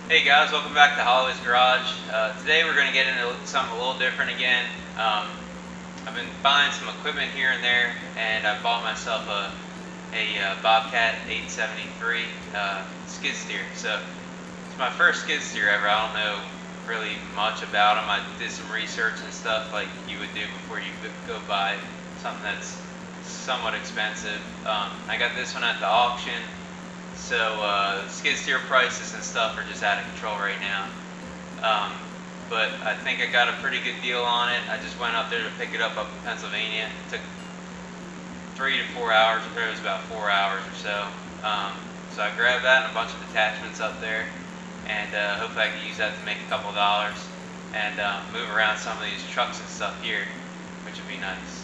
Hey guys, welcome back to Holly's Garage. Today we're going to get into something a little different again. I've been buying some equipment here and there, and I bought myself a Bobcat 873 skid steer. So it's my first skid steer ever. I don't know really much about them. I did some research and stuff like you would do before you go buy something that's somewhat expensive. I got this one at the auction. So skid steer prices and stuff are just out of control right now. But I think I got a pretty good deal on it. I just went up there to pick it up in Pennsylvania. It took 3 to 4 hours. It was about 4 hours or so. So I grabbed that and a bunch of attachments up there, and hopefully I can use that to make a couple of dollars and move around some of these trucks and stuff here, which would be nice.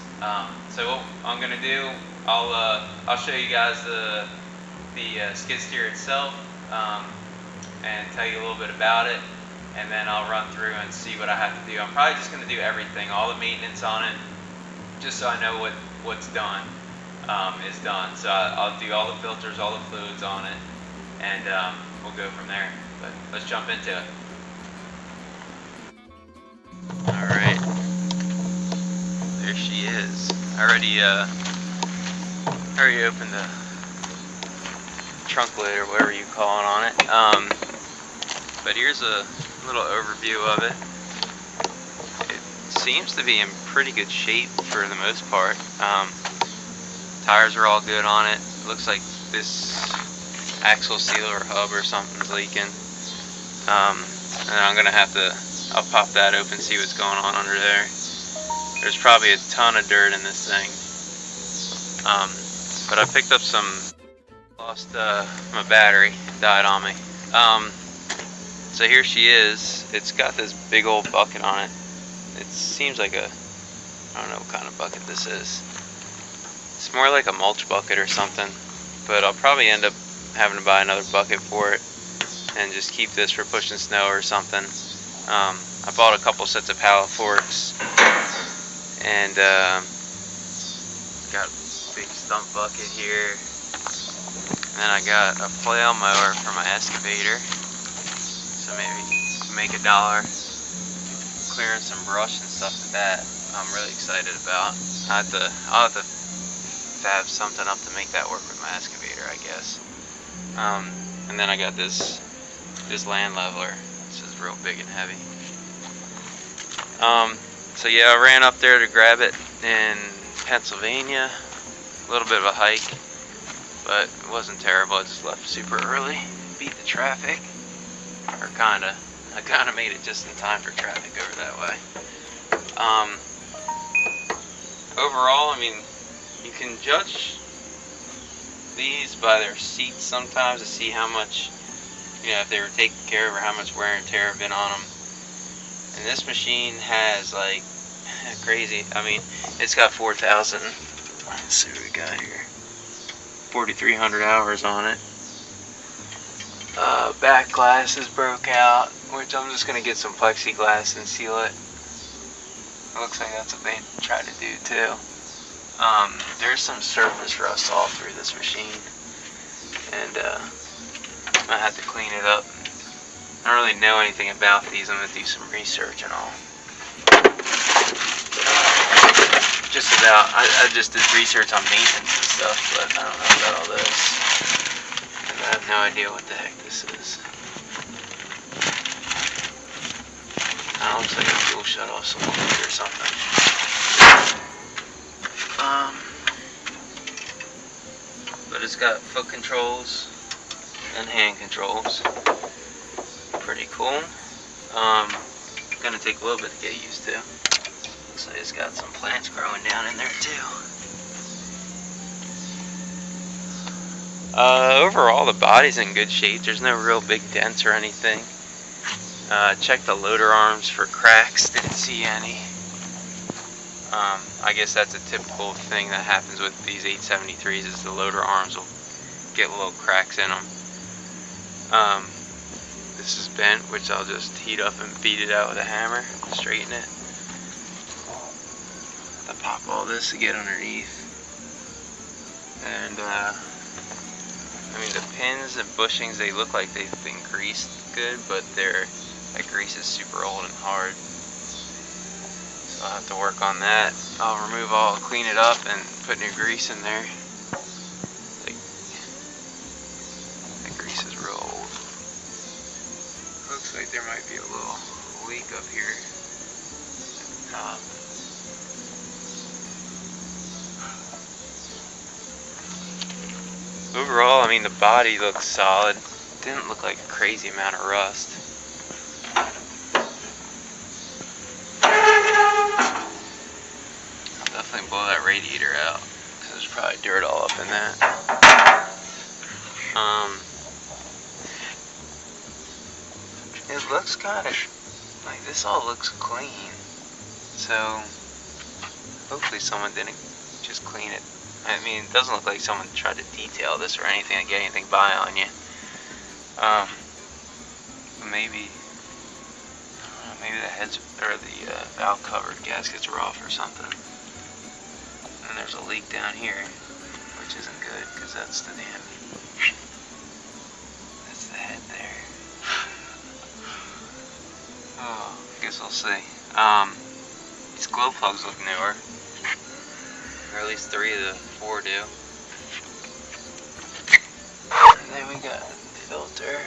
So what I'm gonna do, I'll show you guys the skid steer itself, and tell you a little bit about it, and then I'll run through and see what I have to do. I'm probably just going to do everything, all the maintenance on it, just so I know what's done is done. So I'll do all the filters, all the fluids on it, and we'll go from there. But let's jump into it. Alright, there she is. I already opened the trunk lid or whatever you call it on it. But here's a little overview of it. It seems to be in pretty good shape for the most part. Tires are all good on it. Looks like this axle seal or hub or something's leaking. And I'm gonna I'll pop that open, see what's going on under there. There's probably a ton of dirt in this thing. But I picked up some. Lost my battery, died on me. So here she is. It's got this big old bucket on it. It seems like I don't know what kind of bucket this is. It's more like a mulch bucket or something, but I'll probably end up having to buy another bucket for it and just keep this for pushing snow or something. I bought a couple sets of pallet forks and got a big stump bucket here. And then I got a flail mower for my excavator, so maybe make $1 clearing some brush and stuff with that. I'm really excited about. I'll have to fab something up to make that work with my excavator, I guess. And then I got this land leveler. This is real big and heavy. So yeah, I ran up there to grab it in Pennsylvania. A little bit of a hike, but it wasn't terrible. I just left super early, beat the traffic, or kinda. I kinda made it just in time for traffic over that way. Overall, I mean, you can judge these by their seats sometimes to see how much, if they were taken care of or how much wear and tear have been on them. And this machine has like crazy. I mean, it's got 4,000. Let's see what we got here. 4,300 hours on it. Back glass is broke out, which I'm just gonna get some plexiglass and seal it. It looks like that's what they tried to do too. There's some surface rust all through this machine, and I have to clean it up. I don't really know anything about these. I'm gonna do some research and all. I just did research on maintenance and stuff, but I don't know about all this. And I have no idea what the heck this is. That looks like a fuel shut-off cylinder or something. But it's got foot controls and hand controls. Pretty cool. Gonna take a little bit to get used to. So it's got some plants growing down in there too. Overall the body's in good shape. There's no real big dents or anything. Checked the loader arms for cracks, didn't see any. I guess that's a typical thing that happens with these 873s, is the loader arms will get little cracks in them. This is bent, which I'll just heat up and beat it out with a hammer, straighten it. I'll pop all this to get underneath. And I mean, the pins and bushings, they look like they've been greased good, but that grease is super old and hard. So I'll have to work on that. I'll clean it up and put new grease in there. That grease is real old. Looks like there might be a little leak up here at the top. Overall, I mean, the body looks solid. Didn't look like a crazy amount of rust. I'll definitely blow that radiator out because there's probably dirt all up in that. It looks kind of like this all looks clean. So hopefully someone didn't just clean it. I mean, it doesn't look like someone tried to detail this or anything and get anything by on you. Maybe the heads or the valve cover gaskets are off or something. And there's a leak down here, which isn't good because that's the head there. Oh, I guess we'll see. These glow plugs look newer. Or at least 3 of the 4 do. And then we got the filter.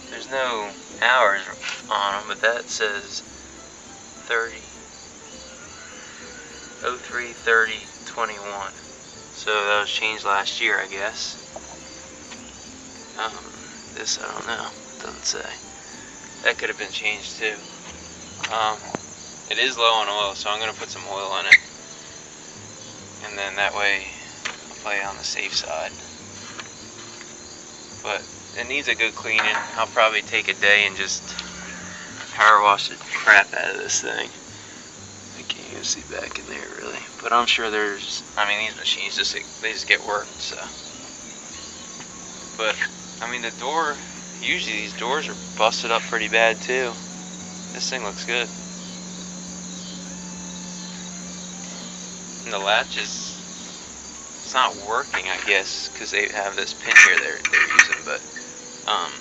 There's no hours on them, but that says 03/30/21. So that was changed last year, I guess. This I don't know. It doesn't say. That could have been changed too. It is low on oil, so I'm gonna put some oil in it. And then that way I'll play on the safe side. But it needs a good cleaning. I'll probably take a day and just power wash the crap out of this thing. I can't even see back in there really. But I'm sure these machines they just get worked, so. But I mean, the door, usually these doors are busted up pretty bad too. This thing looks good. And the latch it's not working, I guess, because they have this pin here they're using, but I'm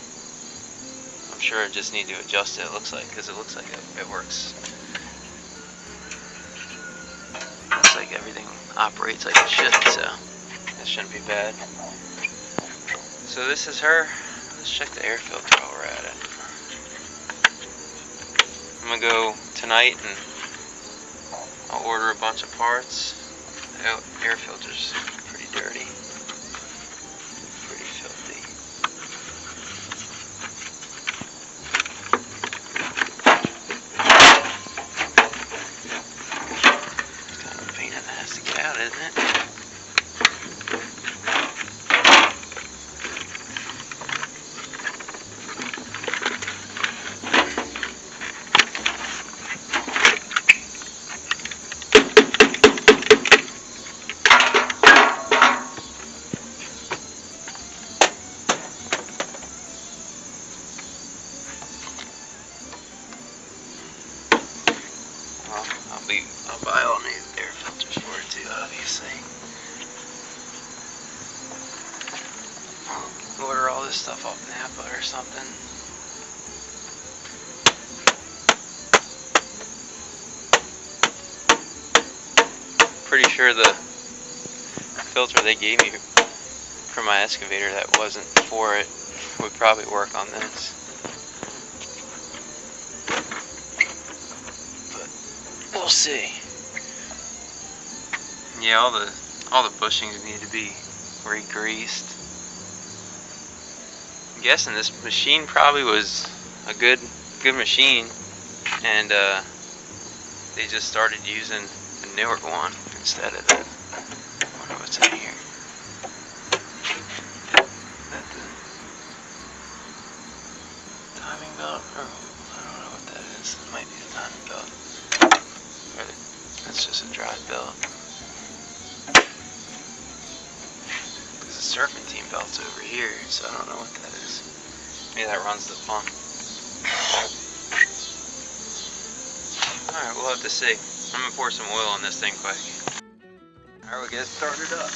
sure I just need to adjust it. It looks like, because it looks like it works. Looks like everything operates like it should, so that shouldn't be bad. So this is her. Let's check the air filter while we're at it. I'm gonna go tonight and I'll order a bunch of parts. The air filter's pretty dirty. Pretty filthy. It's kind of a pain in the ass to get out, isn't it? I'll buy all new air filters for it too, obviously. I'll order all this stuff off Napa or something. Pretty sure the filter they gave me for my excavator that wasn't for it would probably work on this. We'll see. Yeah, all the bushings need to be re-greased. I'm guessing this machine probably was a good machine, and they just started using the newer one instead of the. I wonder what's in here. Is that the timing belt? Or I don't know what that is. It might be the timing belt. That's just a drive belt. There's a serpentine belt over here, so I don't know what that is. Maybe that runs the pump. Alright, we'll have to see. I'm gonna pour some oil on this thing quick. Alright, we'll get it started up.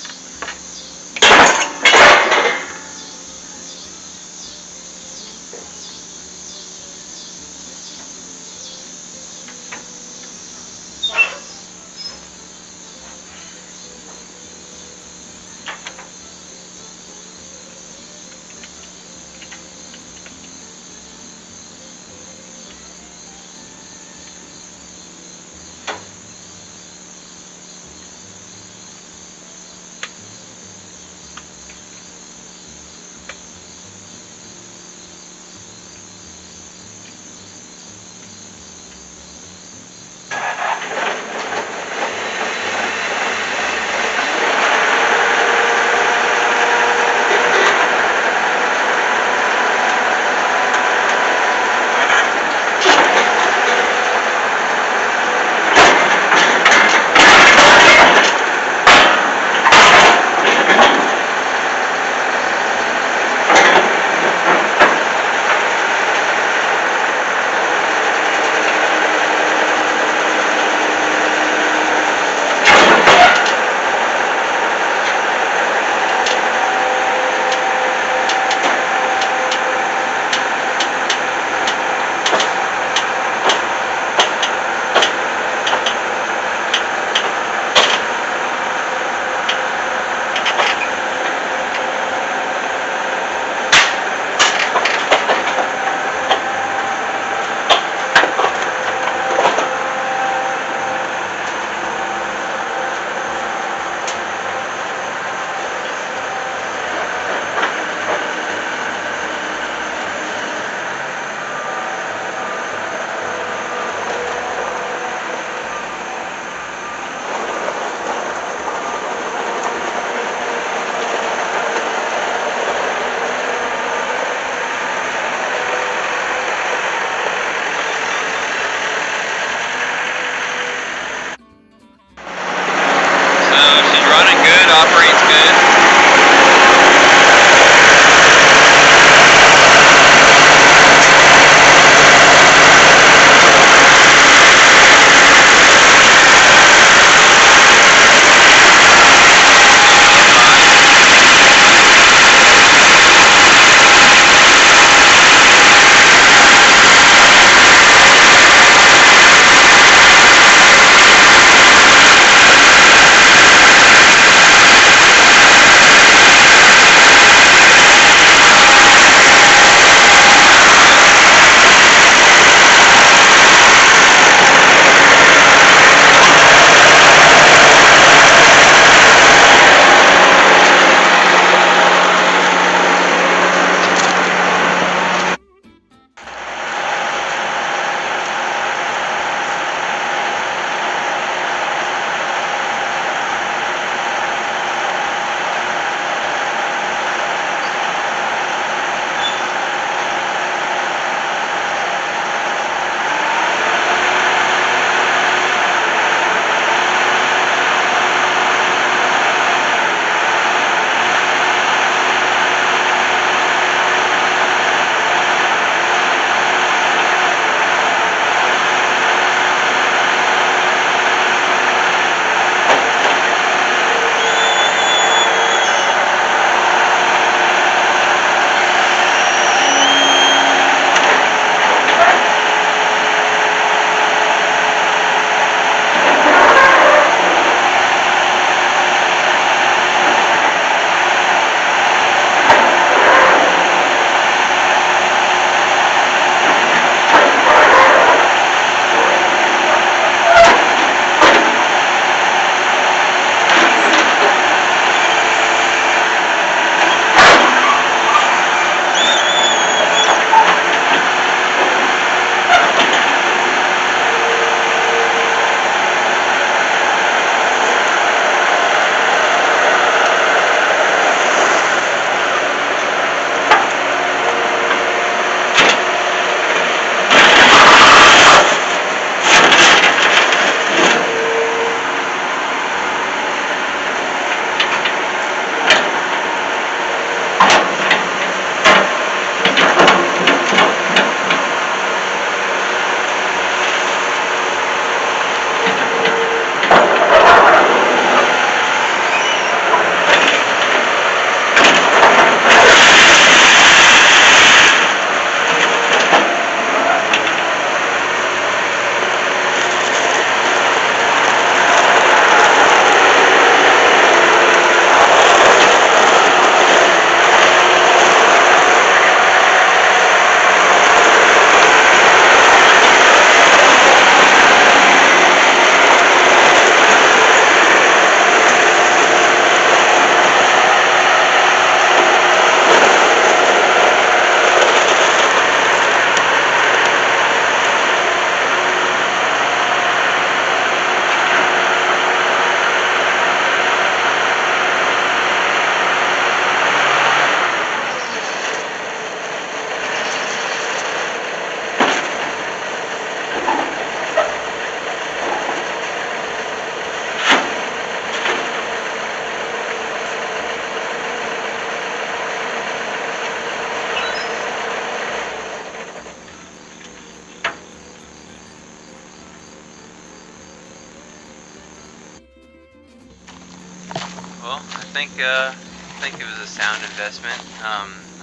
think it was a sound investment.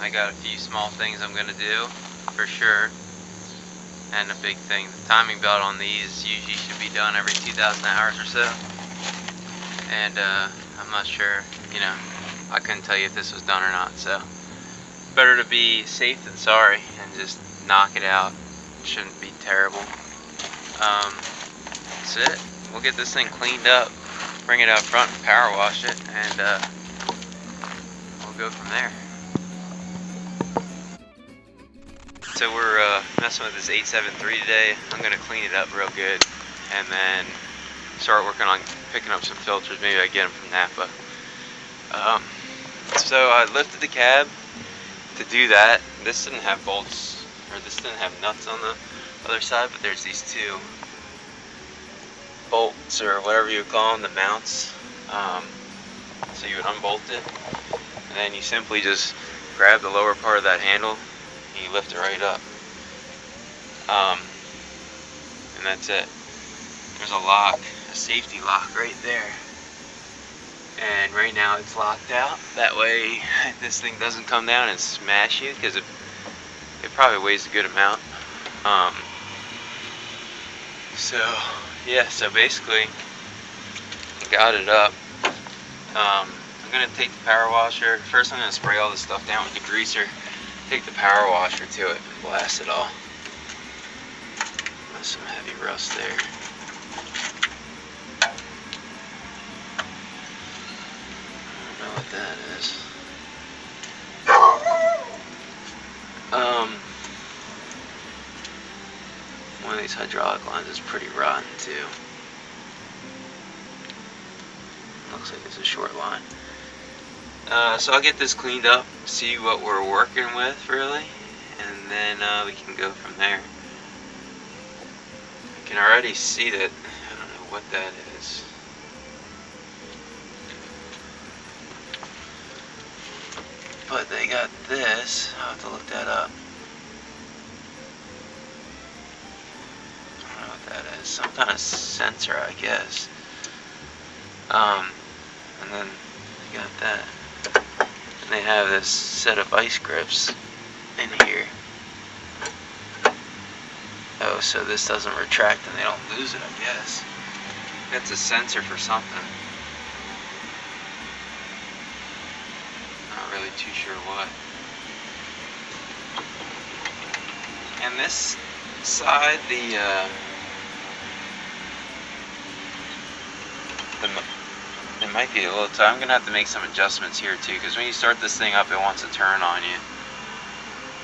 I got a few small things I'm gonna do for sure, and a big thing. The timing belt on these usually should be done every 2,000 hours or so, and I'm not sure. You know, I couldn't tell you if this was done or not. So better to be safe than sorry and just knock it out. Shouldn't be terrible. That's it. We'll get this thing cleaned up, bring it out front and power wash it, and we'll go from there. So we're messing with this 873 today. I'm gonna clean it up real good and then start working on picking up some filters. Maybe I get them from Napa. So I lifted the cab to do that. This didn't have bolts, or this didn't have nuts on the other side, but there's these two bolts, or whatever you call them, the mounts. So you would unbolt it, and then you simply just grab the lower part of that handle and you lift it right up. And that's it. There's a lock, a safety lock right there. And right now it's locked out. That way this thing doesn't come down and smash you, because it probably weighs a good amount. So basically I got it up. I'm gonna take the power washer. First I'm gonna spray all this stuff down with the greaser. Take the power washer to it, blast it all. There's some heavy rust there. What that is. One of these hydraulic lines is pretty rotten too. Looks like it's a short line. So I'll get this cleaned up, see what we're working with really, and then we can go from there. I can already see that, I don't know what that is. But they got this. I'll have to look that up. I don't know what that is. Some kind of sensor, I guess. And then they got that. And they have this set of vice grips in here. Oh, so this doesn't retract and they don't lose it, I guess. That's a sensor for something. Really too sure what. And this side, it might be a little tight. I'm gonna have to make some adjustments here too, because when you start this thing up, it wants to turn on you.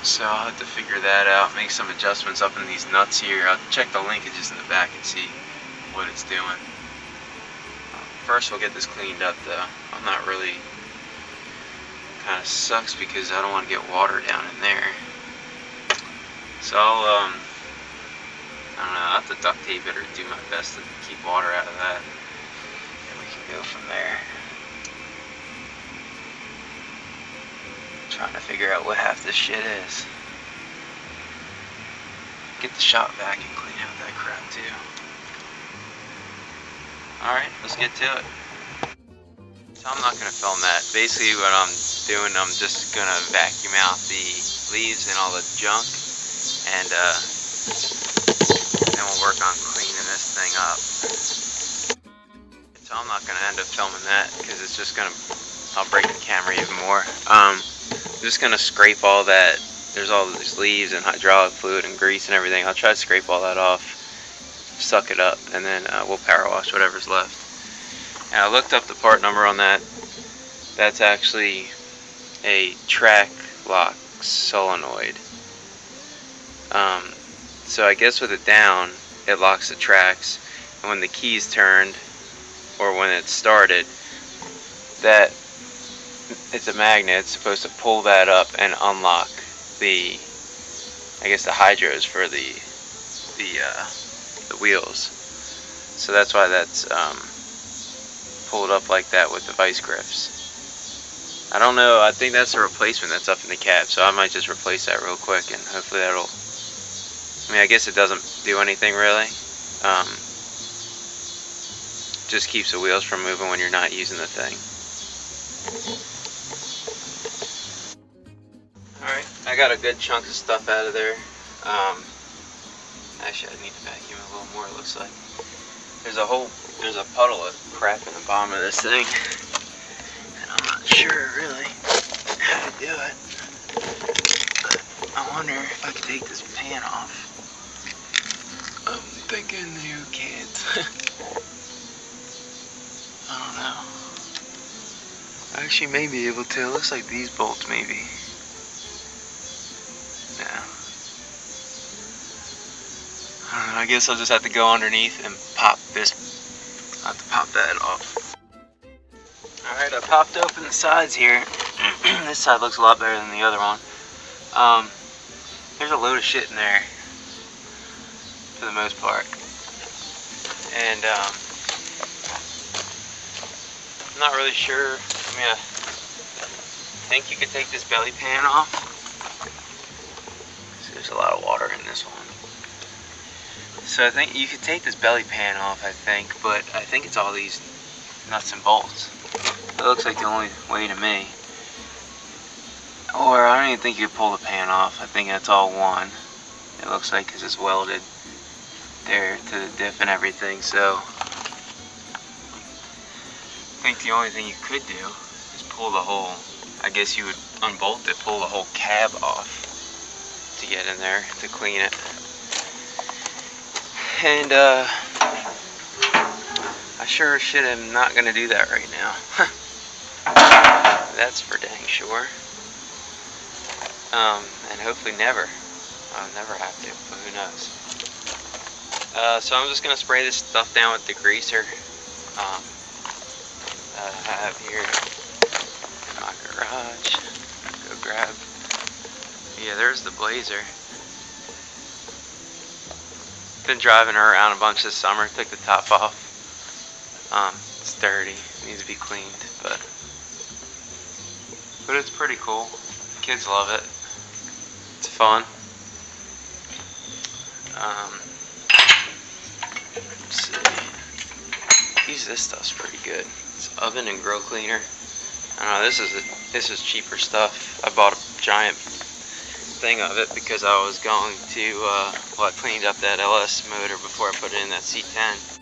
So I'll have to figure that out, make some adjustments up in these nuts here. I'll check the linkages in the back and see what it's doing. First we'll get this cleaned up though. I'm not really, kind of sucks because I don't want to get water down in there. So I don't know, I'll have to duct tape it or do my best to keep water out of that. And we can go from there. Trying to figure out what half this shit is. Get the shop vac and clean out that crap too. Alright, let's get to it. So I'm not going to film that. Basically what I'm doing, I'm just going to vacuum out the leaves and all the junk, and then we'll work on cleaning this thing up. So I'm not going to end up filming that because it's just going to, I'll break the camera even more. I'm just going to scrape all that. There's all these leaves and hydraulic fluid and grease and everything. I'll try to scrape all that off, suck it up, and then we'll power wash whatever's left. And I looked up the part number on that. That's actually a track lock solenoid. So I guess with it down, it locks the tracks. And when the key's turned, or when it's started, that it's a magnet. It's supposed to pull that up and unlock the, I guess, the hydros for the wheels. So that's why that's pulled up like that with the vice grips. I don't know, I think that's a replacement that's up in the cab, so I might just replace that real quick, and hopefully that'll, I mean, I guess it doesn't do anything really. Just keeps the wheels from moving when you're not using the thing. Alright, I got a good chunk of stuff out of there. Actually, I need to vacuum a little more, it looks like. There's a puddle of crap in the bottom of this thing. And I'm not sure really how to do it. But I wonder if I could take this pan off. I'm thinking you can't. I don't know. I actually may be able to. It looks like these bolts maybe. Yeah. I don't know, I guess I'll just have to go underneath and pop this. I'll have to pop that off. Alright, I popped open the sides here. This side looks a lot better than the other one. There's a load of shit in there, for the most part. And I'm not really sure. I mean, I think you could take this belly pan off. So there's a lot of water in this one. So I think you could take this belly pan off, I think, but I think it's all these nuts and bolts. It looks like the only way to me. Or I don't even think you could pull the pan off. I think that's all one. It looks like, because it's welded there to the diff and everything. So I think the only thing you could do is pull the whole, I guess you would unbolt it, pull the whole cab off to get in there to clean it. And I sure as shit am not gonna do that right now. That's for dang sure. And hopefully never. I'll never have to, but who knows. So I'm just gonna spray this stuff down with degreaser. I have here in my garage. Go grab. Yeah, there's the Blazer. Been driving her around a bunch this summer. Took the top off. It's dirty. Needs to be cleaned, but it's pretty cool. Kids love it. It's fun. Let's see. This stuff's pretty good. It's oven and grill cleaner. I don't know. This is cheaper stuff. I bought a giant thing of it because I was going to. Well, I cleaned up that LS motor before I put it in that C10.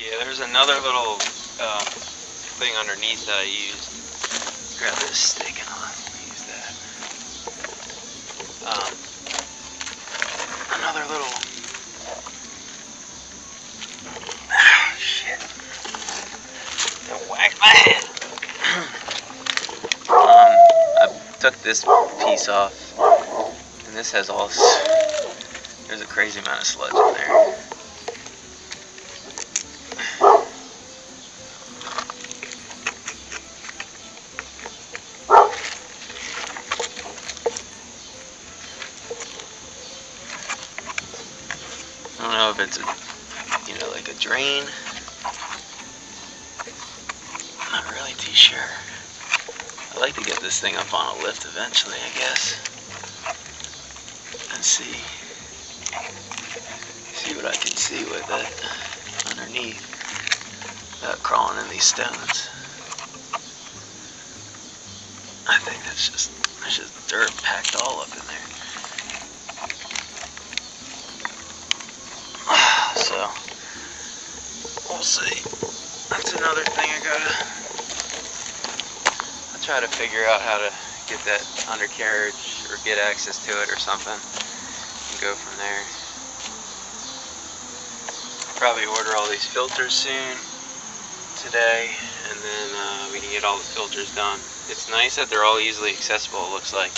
Yeah, there's another little thing underneath that I used. Grab this stick and I'll use that. Another little. Shit. Don't whack my head. I took this piece off, and this has all. There's a crazy amount of sludge in there. I don't know if it's a, like a drain. I'm not really too sure. I'd like to get this thing up on a lift eventually, I guess. And see what I can see with it underneath without crawling in these stones. I think there's just dirt packed all up in there. So, we'll see. That's another thing I'll try to figure out how to get that undercarriage or get access to it or something and go from there. Probably order all these filters soon today, and then we can get all the filters done. It's nice that they're all easily accessible, it looks like.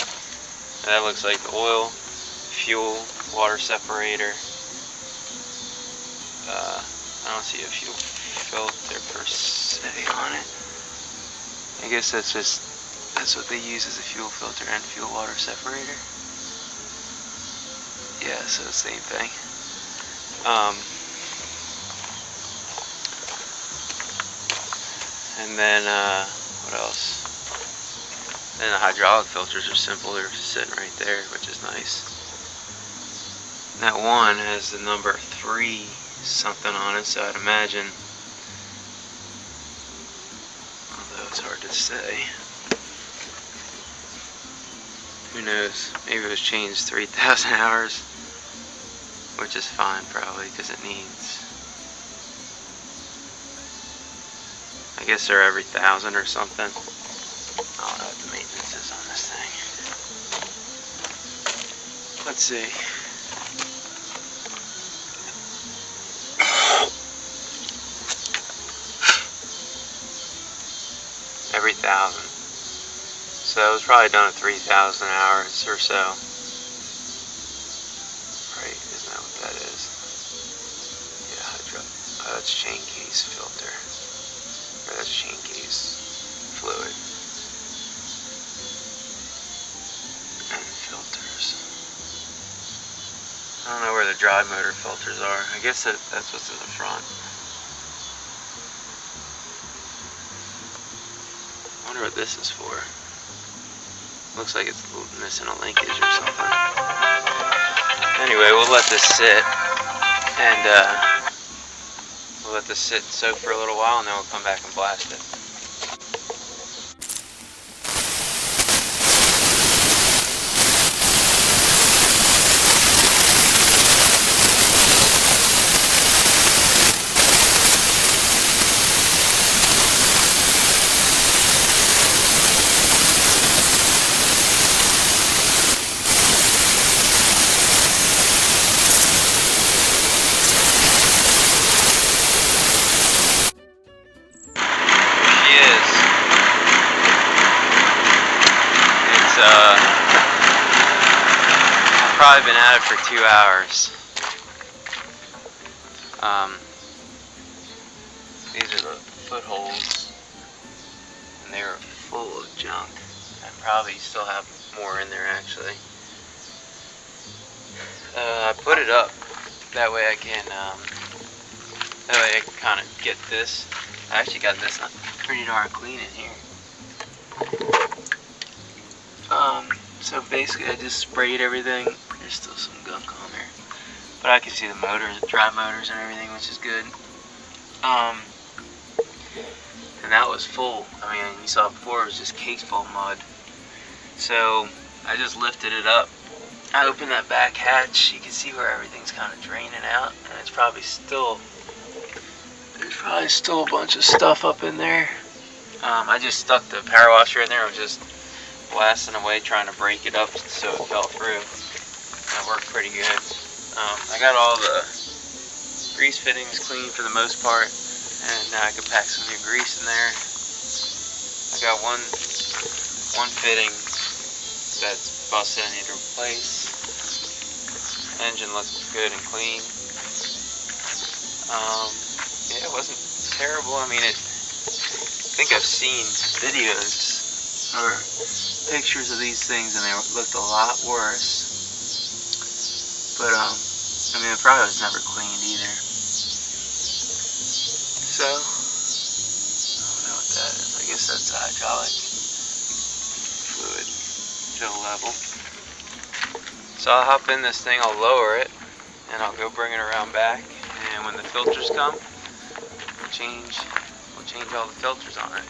That looks like the oil, fuel, water separator. I don't see a fuel filter per se on it. I guess that's what they use as a fuel filter and fuel water separator. Yeah, so same thing. And then what else? Then the hydraulic filters are simple. They're sitting right there, which is nice. And that one has the number 3 something on it, so I'd imagine, although it's hard to say, who knows, maybe it was changed 3,000 hours, which is fine probably, because it needs, I guess they're every 1,000 or something. I don't know what the maintenance is on this thing. Let's see. Every 1,000. So it was probably done at 3,000 hours or so. Right, isn't that what that is? Yeah, that's chain case filter. Or that's chain case fluid. And filters. I don't know where the drive motor filters are. I guess that's what's in the front. I wonder what this is for. Looks like it's missing a linkage or something. Anyway, we'll let this sit, and we'll let this sit and soak for a little while, and then we'll come back and blast it. Probably been at it for 2 hours. These are the footholds, and they are full of junk. I probably still have more in there actually. I put it up that way I can kind of get this. I actually got this pretty darn clean in here. So basically I just sprayed everything. There's still some gunk on there, but I can see the motors, drive motors and everything, which is good. And that was full. I mean, you saw before it was just cakes full of mud. So I just lifted it up. I opened that back hatch. You can see where everything's kind of draining out, and it's probably still, there's Probably still a bunch of stuff up in there. I just stuck the power washer in there. I was just blasting away trying to break it up so it fell through. That worked pretty good. I got all the grease fittings clean for the most part, and now I can pack some new grease in there. I got one fitting that's busted. I need to replace. Engine looks good and clean. Yeah, it wasn't terrible. I mean, I think I've seen videos or pictures of these things and they looked a lot worse. But, I mean, it probably was never cleaned either. So, I don't know what that is. I guess that's the hydraulic fluid fill level. So I'll hop in this thing, I'll lower it, and I'll go bring it around back. And when the filters come, we'll change all the filters on it.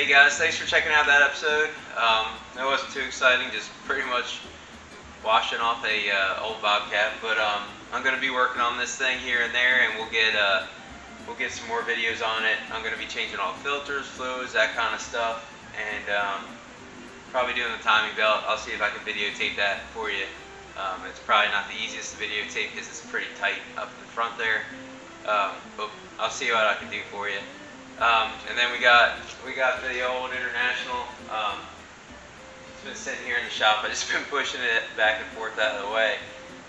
Hey guys, thanks for checking out that episode. It wasn't too exciting, just pretty much washing off a old Bobcat. But I'm going to be working on this thing here and there, and we'll get some more videos on it. I'm going to be changing all filters, fluids, that kind of stuff, and probably doing the timing belt. I'll see if I can videotape that for you. It's probably not the easiest to videotape because it's pretty tight up in front there, but I'll see what I can do for you. And then we got the old International. It's been sitting here in the shop. I just been pushing it back and forth out of the way.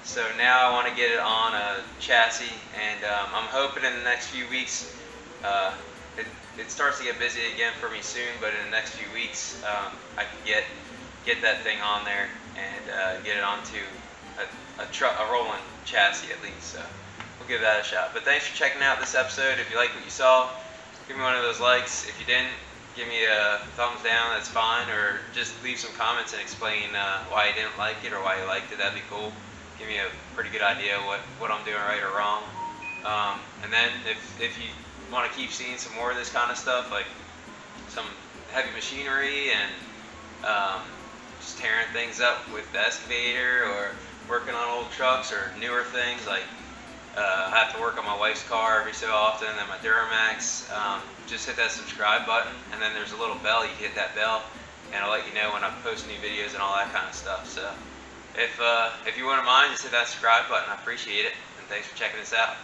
So now I want to get it on a chassis, and I'm hoping in the next few weeks. It starts to get busy again for me soon, but in the next few weeks I can get that thing on there and get it onto a rolling chassis at least. So we'll give that a shot. But thanks for checking out this episode. If you like what you saw, give me one of those likes. If you didn't, give me a thumbs down, that's fine, or just leave some comments and explain why you didn't like it or why you liked it. That'd be cool. Give me a pretty good idea what I'm doing right or wrong. And then if you want to keep seeing some more of this kind of stuff, like some heavy machinery and just tearing things up with the excavator, or working on old trucks or newer things, like I have to work on my wife's car every so often, and then my Duramax. Just hit that subscribe button, and then there's a little bell. You hit that bell, and I'll let you know when I post new videos and all that kind of stuff. So if you wouldn't mind, just hit that subscribe button. I appreciate it, and thanks for checking us out.